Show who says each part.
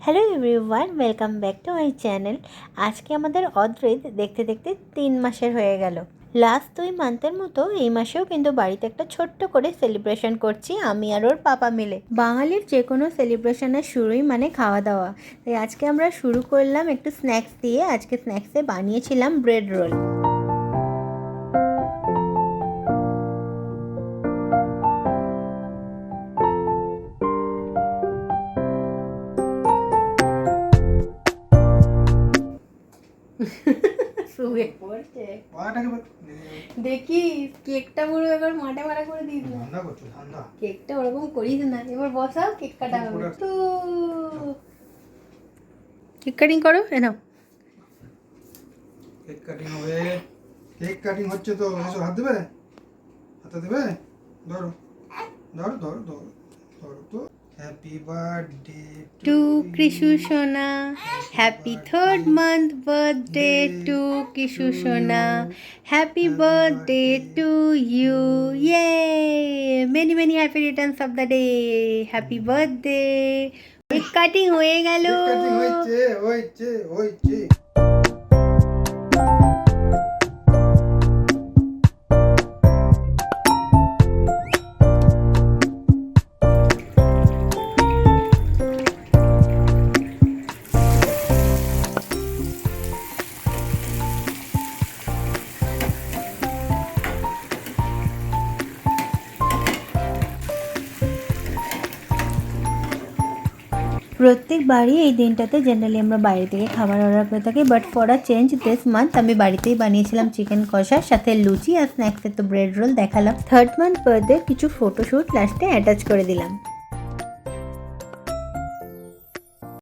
Speaker 1: Hello everyone, welcome back to my channel. আজকে আমাদের অদ্বৈত দেখতে দেখতে 3 মাসের হয়ে গেল। লাস্ট 2 মান্থের মতো এই মাসেও কিন্তু বাড়িতে একটা ছোট্ট করে সেলিব্রেশন করছি আমি আর ওর পাপা মিলে। বাঙালির যে কোনো সেলিব্রেশনের শুরুই মানে খাওয়া দাওয়া, তাই আজকে আমরা শুরু করলাম একটু স্ন্যাক্স দিয়ে। আজকে স্ন্যাক্সে বানিয়েছিলাম ব্রেড রোল। শুয়ে পড়ছে, দেখি কেকটা পুরো এবার মাঠে মারা করে দিস না। কেকটা ওরকম করিস না, এবার বসাও, কেক কাটা হবে তো। কেক কাটিং করো, নাও
Speaker 2: কেক কাটিং হবে। কেক কাটিং হচ্ছে তো, এসো হাত দেবে, হাতে দেবে, ধরো ধরো ধরো ধরো ধরো তো। হ্যাপি বার্থডে
Speaker 1: টু কৃষু সোনা, happy 3rd month birthday to Krishu সোনা, হ্যাপি বার্থডে টু ইউ, ইয়ে many many happy Returns of the day, happy birthday. Cake cutting হয়ে গেল।
Speaker 2: কেক কাটিং হয়েছে হয়েছে হয়েছে।
Speaker 1: প্রত্যেকবারই এই দিনটাতে জেনারেলি আমরা বাইরে থেকে খাবার অর্ডার করে থাকি, but for a change this month আমি বাড়িতেই বানিয়েছিলাম চিকেন কষার সাথে লুচি, আর স্ন্যাক্সে তো ব্রেড রোল দেখালাম। 3rd month বার্থডে কিছু ফটোশ্যুট লাস্টে অ্যাটাচ করে দিলাম।